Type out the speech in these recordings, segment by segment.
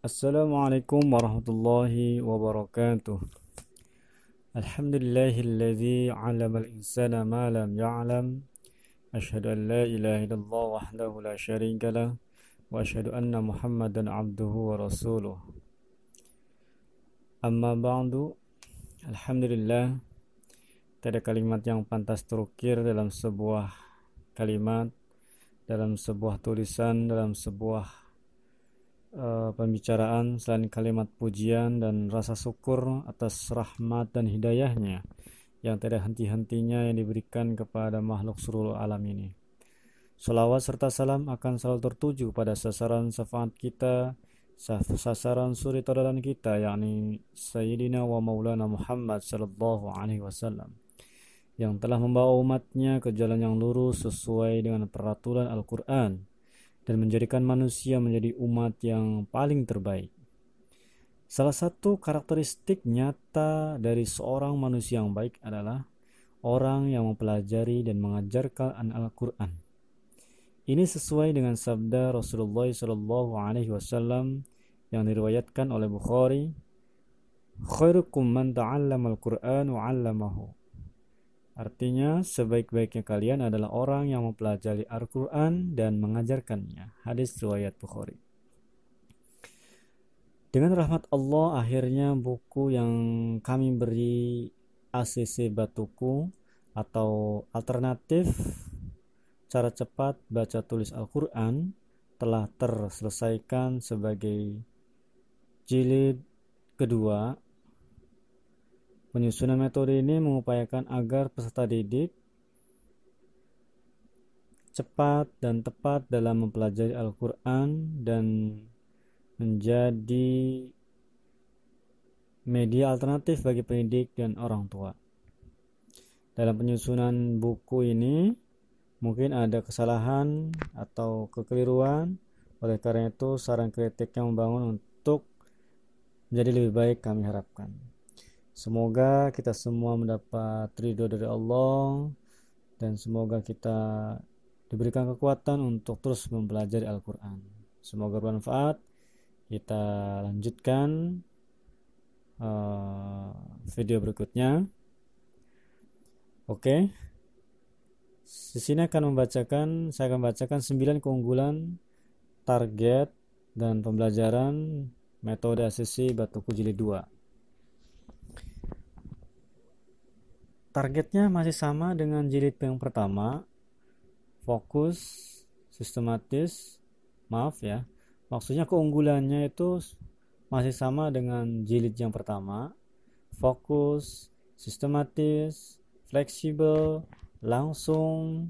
Assalamualaikum warahmatullahi wabarakatuh. Alhamdulillahilladzi 'allamal insana ma lam ya'lam. Asyhadu an la ilaha illallah wahdahu la syarika lah wa asyhadu anna Muhammadan 'abduhu wa rasuluh. Amma ba'du. Alhamdulillah, tiada kalimat yang pantas terukir dalam sebuah kalimat, dalam sebuah tulisan, dalam sebuah pembicaraan selain kalimat pujian dan rasa syukur atas rahmat dan hidayahnya yang tidak henti-hentinya yang diberikan kepada makhluk seluruh alam ini. Salawat serta salam akan selalu tertuju pada sasaran syafaat kita, sasaran suri tauladan kita, yakni Sayyidina wa Maulana Muhammad sallallahu alaihi wasallam, yang telah membawa umatnya ke jalan yang lurus sesuai dengan peraturan Al-Quran dan menjadikan manusia menjadi umat yang paling terbaik. Salah satu karakteristik nyata dari seorang manusia yang baik adalah orang yang mempelajari dan mengajarkan Al-Quran. Ini sesuai dengan sabda Rasulullah SAW yang diriwayatkan oleh Bukhari, "Khairukum man ta'allama al-Qur'an wa 'allamahu." Artinya, sebaik-baiknya kalian adalah orang yang mempelajari Al-Quran dan mengajarkannya. Hadis riwayat Bukhari. Dengan rahmat Allah, akhirnya buku yang kami beri ACC Batuku atau alternatif cara cepat baca tulis Al-Quran telah terselesaikan sebagai jilid kedua. Penyusunan metode ini mengupayakan agar peserta didik cepat dan tepat dalam mempelajari Al-Quran dan menjadi media alternatif bagi pendidik dan orang tua. Dalam penyusunan buku ini mungkin ada kesalahan atau kekeliruan, oleh karena itu saran kritik yang membangun untuk menjadi lebih baik kami harapkan. Semoga kita semua mendapat ridho dari Allah dan semoga kita diberikan kekuatan untuk terus mempelajari Al-Quran. Semoga bermanfaat. Kita lanjutkan video berikutnya. Oke. Di sini saya akan membacakan 9 keunggulan, target dan pembelajaran metode ACC Batuku Jilid 2. Targetnya masih sama dengan jilid yang pertama, fokus, sistematis, maksudnya keunggulannya itu masih sama dengan jilid yang pertama, fokus, sistematis, fleksibel, langsung,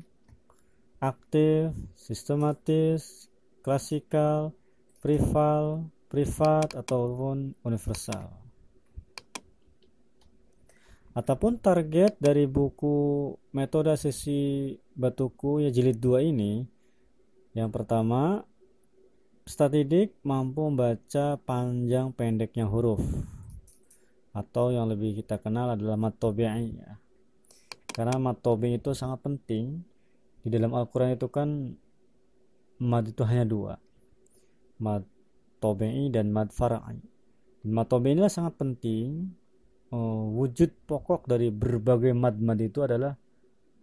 aktif, sistematis, klasikal, privat ataupun universal. Ataupun target dari buku metode sesi Batuku ya jilid 2 ini, yang pertama, peserta didik mampu membaca panjang pendeknya huruf, atau yang lebih kita kenal adalah mad tabi'i ya. Karena mad tabi'i itu sangat penting. Di dalam Al-Quran itu kan mad itu hanya 2, mad tabi'i dan mad far'i. Mad tabi'i inilah sangat penting. Wujud pokok dari berbagai mad itu adalah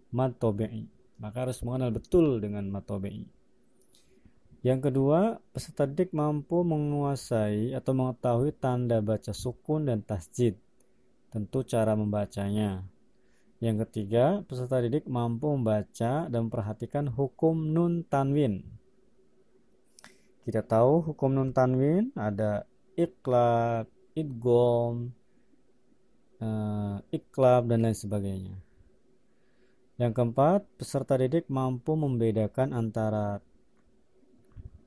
mad tabi'i. Maka harus mengenal betul dengan mad tabi'i. Yang kedua, peserta didik mampu menguasai atau mengetahui tanda baca sukun dan tasjid, tentu cara membacanya. Yang ketiga, peserta didik mampu membaca dan memperhatikan hukum nun tanwin. Kita tahu hukum nun tanwin ada iqlab, idgham, iqlab dan lain sebagainya. Yang keempat, peserta didik mampu membedakan antara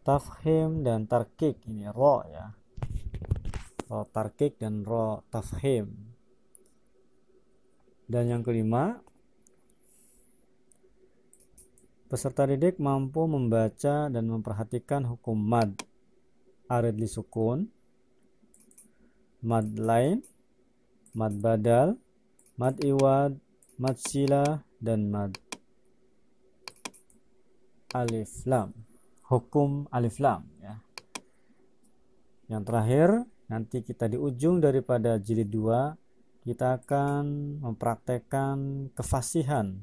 tafhim dan tarkik. Ini ro ya, ro tarkik dan ro tafhim. Dan yang kelima, peserta didik mampu membaca dan memperhatikan hukum mad arid li sukun, mad lain, mad badal, mad iwad, mad sila, dan mad alif lam. Hukum alif lam ya. Yang terakhir, nanti kita di ujung daripada jilid 2 kita akan mempraktekkan kefasihan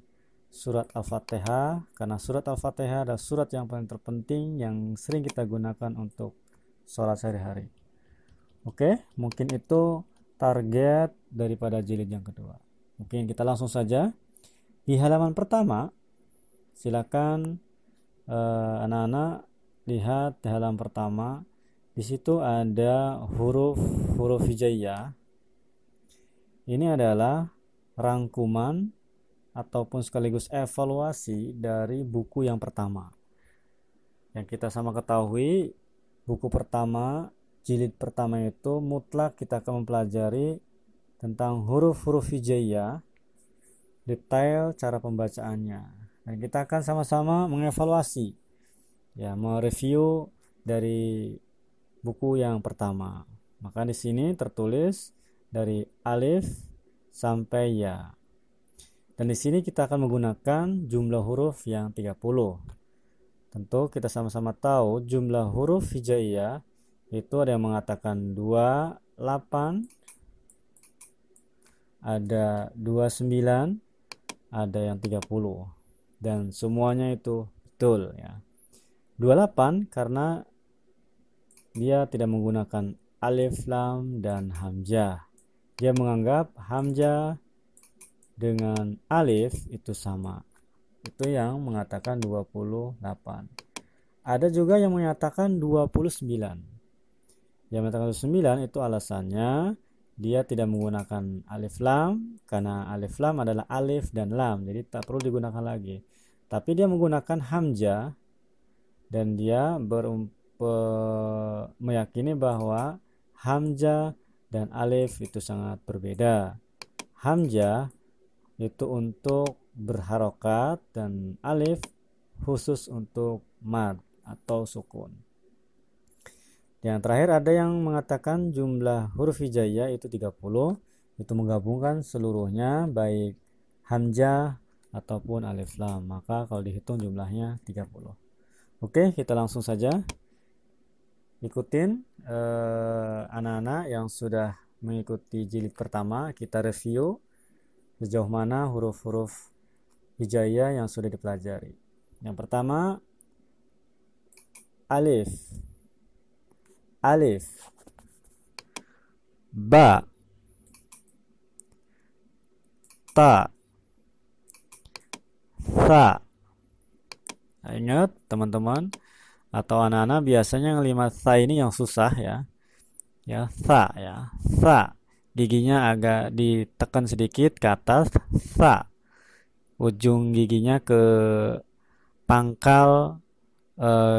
surat Al-Fatihah, karena surat Al-Fatihah adalah surat yang paling terpenting yang sering kita gunakan untuk sholat sehari-hari. Oke, mungkin itu target daripada jilid yang kedua. Mungkin kita langsung saja. Di halaman pertama, silakan anak-anak lihat di halaman pertama. Di situ ada huruf hijaiyah. Ini adalah rangkuman ataupun sekaligus evaluasi dari buku yang pertama. Yang kita sama ketahui, buku pertama, jilid pertama itu mutlak kita akan mempelajari tentang huruf-huruf hijaiyah, detail cara pembacaannya. Dan kita akan sama-sama mengevaluasi, ya, mereview dari buku yang pertama. Maka di sini tertulis dari alif sampai ya. Dan di sini kita akan menggunakan jumlah huruf yang 30. Tentu kita sama-sama tahu jumlah huruf hijaiyah itu ada yang mengatakan 28, ada 29, ada yang 30. Dan semuanya itu betul, ya. 28 karena dia tidak menggunakan alif, lam, dan hamzah. Dia menganggap hamzah dengan alif itu sama. Itu yang mengatakan 28. Ada juga yang menyatakan 29. Yang mengatakan 29 itu alasannya dia tidak menggunakan alif lam, karena alif lam adalah alif dan lam, jadi tak perlu digunakan lagi. Tapi dia menggunakan hamzah dan dia meyakini bahwa hamzah dan alif itu sangat berbeda. Hamzah itu untuk berharokat dan alif khusus untuk mad atau sukun. Yang terakhir ada yang mengatakan jumlah huruf hijaiyah itu 30, itu menggabungkan seluruhnya baik hamzah ataupun alif lam. Maka kalau dihitung jumlahnya 30. Oke, kita langsung saja ikutin anak-anak yang sudah mengikuti jilid pertama. Kita review sejauh mana huruf-huruf hijaiyah yang sudah dipelajari. Yang pertama, alif, alif, ba, ta, sa. Nah, ingat teman-teman atau anak-anak biasanya ngelimat sa ini yang susah, ya. Ya, sa, ya. Sa. Giginya agak ditekan sedikit ke atas, sa. Ujung giginya ke pangkal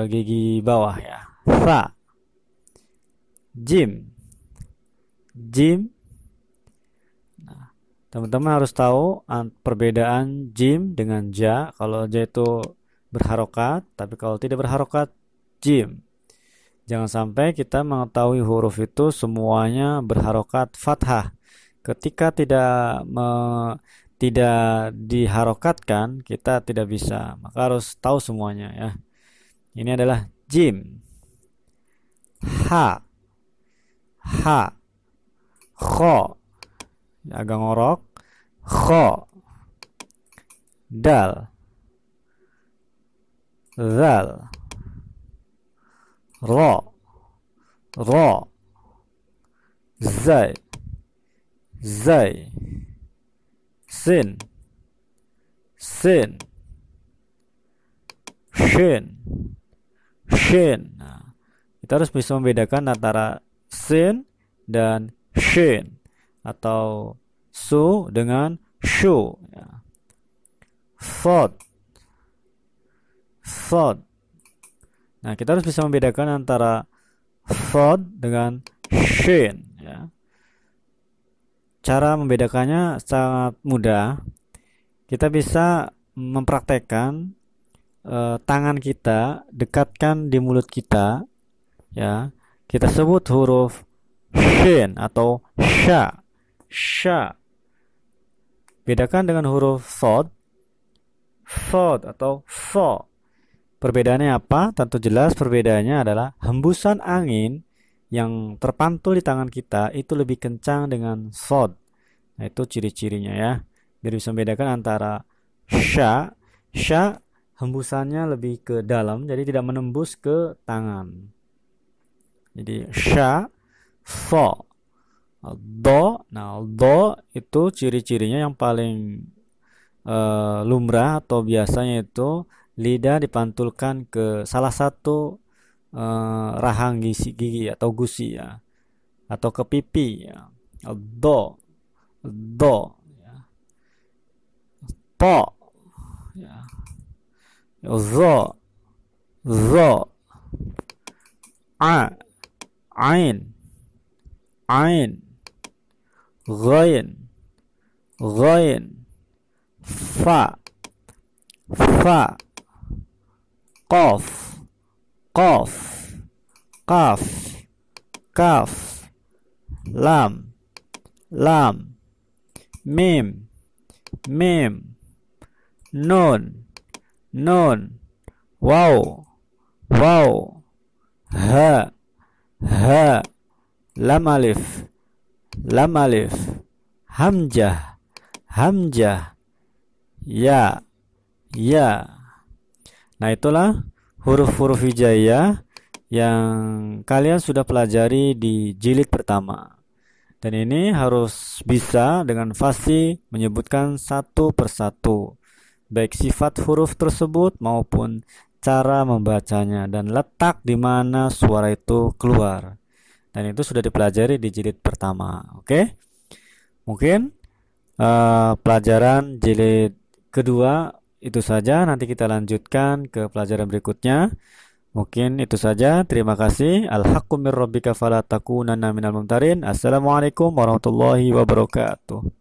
gigi bawah, ya. Sa. Jim, jim. Nah, teman-teman harus tahu perbedaan jim dengan ja. Kalau ja itu berharokat, tapi kalau tidak berharokat, jim. Jangan sampai kita mengetahui huruf itu semuanya berharokat fathah. Ketika tidak diharokatkan, kita tidak bisa. Maka harus tahu semuanya, ya. Ini adalah jim. Ha, ha, kho, agak ngorok, kho, dal, zal, ro, ro, zai, zai, sin, sin, shin, shin. Nah, kita harus bisa membedakan antara sin dan shin atau su dengan shu, ya. Thod, thod. Nah, kita harus bisa membedakan antara thod dengan shin, ya. Cara membedakannya sangat mudah. Kita bisa mempraktekkan tangan kita dekatkan di mulut kita, ya. Kita sebut huruf shin atau sha, sha. Bedakan dengan huruf thod, thod atau tho. Perbedaannya apa? Tentu jelas perbedaannya adalah hembusan angin yang terpantul di tangan kita itu lebih kencang dengan sod. Nah, itu ciri-cirinya ya. Biar bisa membedakan antara sya, sya hembusannya lebih ke dalam, jadi tidak menembus ke tangan. Jadi sya, so, do. Nah, do itu ciri-cirinya yang paling lumrah atau biasanya itu lidah dipantulkan ke salah satu rahang gigi atau gusi ya, atau ke pipi ya. Do, do, ya. To, ya. Zo, zo, a, ain, ain, ghain, ghain, fa, fa, qaf, qaf, qaf, kaf, lam, lam, mim, mim, nun, nun, waw, waw, ha, ha, lam alif, lam alif, hamjah, hamjah, ya, ya. Nah, itulah huruf-huruf hijaiyah yang kalian sudah pelajari di jilid pertama. Dan ini harus bisa dengan fasih menyebutkan satu persatu, baik sifat huruf tersebut maupun cara membacanya dan letak di mana suara itu keluar. Dan itu sudah dipelajari di jilid pertama. Oke? Mungkin pelajaran jilid kedua itu saja. Nanti kita lanjutkan ke pelajaran berikutnya. Mungkin itu saja. Terima kasih. Al-haqqu mir rabbika fala takunanna minal mumtarin. Assalamualaikum warahmatullahi wabarakatuh.